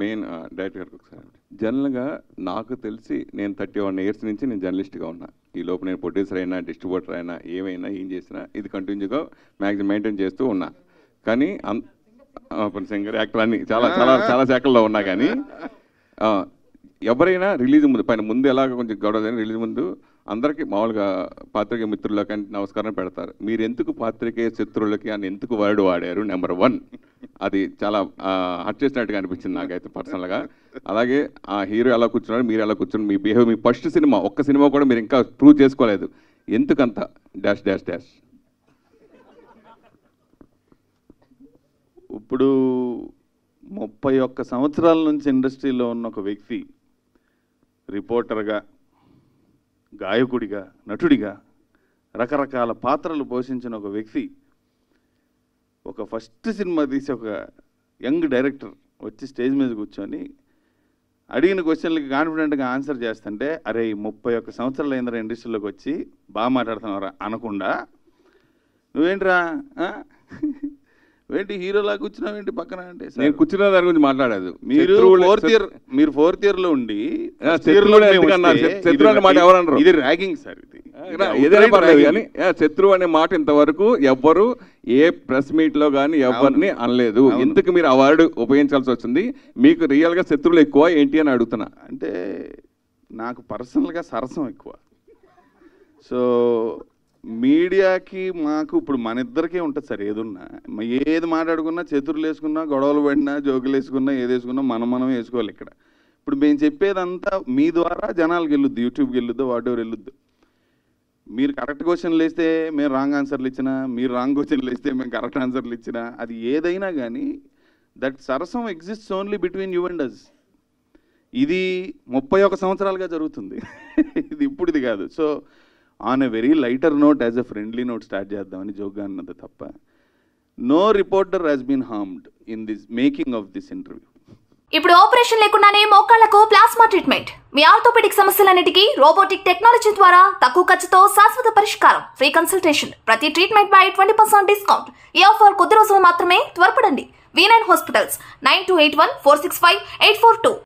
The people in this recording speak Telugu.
మెయిన్ డైరెక్టర్ గారికి ఒకసారి జనరల్గా నాకు తెలిసి నేను 31 years నుంచి నేను జర్నలిస్ట్గా ఉన్నా. ఈ లోపు నేను ప్రొడ్యూసర్ అయినా డిస్ట్రిబ్యూటర్ అయినా ఏమైనా ఏం చేసినా ఇది కంటిన్యూగా మ్యాక్సిమం మెయింటైన్ చేస్తూ ఉన్నా. కానీ సింగర్ యాక్టర్ అన్ని చాలా చాలా చాలా శాఖల్లో ఉన్నా. కానీ ఎవరైనా రిలీజ్ ముందు పైన ముందు ఎలాగ కొంచెం గొడవ రిలీజ్ ముందు అందరికీ మామూలుగా పాత్రికేయ మిత్రులకి నమస్కారం పెడతారు. మీరు ఎందుకు పాత్రికేయ శత్రువులకి అని ఎందుకు వర్డ్ వాడారు? నెంబర్ 1 అది చాలా హర్ట్ చేసినట్టుగా అనిపించింది నాకైతే పర్సనల్గా. అలాగే ఆ హీరో ఎలా కూర్చున్నారు, మీరు ఎలా కూర్చున్నారు, మీ బిహేవ్, మీ ఫస్ట్ సినిమా ఒక్క సినిమా కూడా మీరు ఇంకా ప్రూవ్ చేసుకోలేదు, ఎందుకంత డాష్ డాష్ డాష్? ఇప్పుడు 31 సంవత్సరాల నుంచి ఇండస్ట్రీలో ఉన్న ఒక వ్యక్తి రిపోర్టర్గా, గాయకుడిగా, నటుడిగా రకరకాల పాత్రలు పోషించిన ఒక వ్యక్తి ఒక ఫస్ట్ సినిమా తీసి ఒక యంగ్ డైరెక్టర్ వచ్చి స్టేజ్ మీద కూర్చొని అడిగిన క్వశ్చన్లకి కాన్ఫిడెంట్గా ఆన్సర్ చేస్తుంటే, అరే 31 సంవత్సరాలు అయిందిరా ఇండస్ట్రీలోకి వచ్చి బాగా మాట్లాడుతున్నారా అనకుండా, నువ్వేంట్రా ఏంటి హీరోలా కూర్చున్నావేంటి పక్కన అంటే, నేను కూర్చున్న దాని గురించి మాట్లాడదు. మీరు ఫోర్త్ ఇయర్ లో ఉండి ఇది ర్యాగింగ్ సార్. ఇది ఏదైనా పర్లేదు కానీ శత్రువు అనే మాట ఇంతవరకు ఎవ్వరు ఏ ప్రెస్ మీట్ లో కానీ ఎవరిని అనలేదు. ఎందుకు మీరు ఆ వర్డ్ ఉపయోగించాల్సి వచ్చింది? మీకు రియల్ గా శత్రువులు ఎక్కువ ఏంటి అని అడుగుతున్నా. అంటే నాకు పర్సనల్గా సరసం ఎక్కువ. సో మీడియాకి మాకు ఇప్పుడు మన ఇద్దరికే ఉంటుంది సార్. ఏదున్నా ఏది మాట్లాడుకున్నా, చతురులు వేసుకున్నా, గొడవలు పడినా, జోకులు వేసుకున్నా, ఏది వేసుకున్నా మనం వేసుకోవాలి. ఇక్కడ ఇప్పుడు మేము చెప్పేదంతా మీ ద్వారా జనాలకు వెళ్ళొద్దు, యూట్యూబ్కి వెళ్ళొద్దు, వాట్ ఎవర్ వెళ్ళొద్దు. మీరు కరెక్ట్ క్వశ్చన్లు వేస్తే మేము రాంగ్ ఆన్సర్లు ఇచ్చినా, మీరు రాంగ్ క్వశ్చన్లు వేస్తే మేము కరెక్ట్ ఆన్సర్లు ఇచ్చినా, అది ఏదైనా కానీ దట్ సరసం exists only between you and us. ఇది 31 సంవత్సరాలుగా జరుగుతుంది. ఇది ఇప్పుడుది కాదు. So on a very lighter note, as a friendly note start చేద్దామని జోక్గా అన్నది తప్ప, no reporter has been harmed in this making of this interview. ఇప్పుడు ఆపరేషన్ లేకుండానే మోకాళ్లకు ప్లాస్మా ట్రీట్మెంట్. మీ ఆర్థోపెడిక్ సమస్యలన్నిటికీ రోబోటిక్ టెక్నాలజీ ద్వారా తక్కువ ఖర్చుతో శాశ్వత పరిష్కారం. Free consultation. ప్రతి ట్రీట్మెంట్ పై 20% డిస్కౌంట్. ఈ ఆఫర్ కొద్ది రోజులు మాత్రమే. త్వరపడండి. V9 hospitals 9281465842.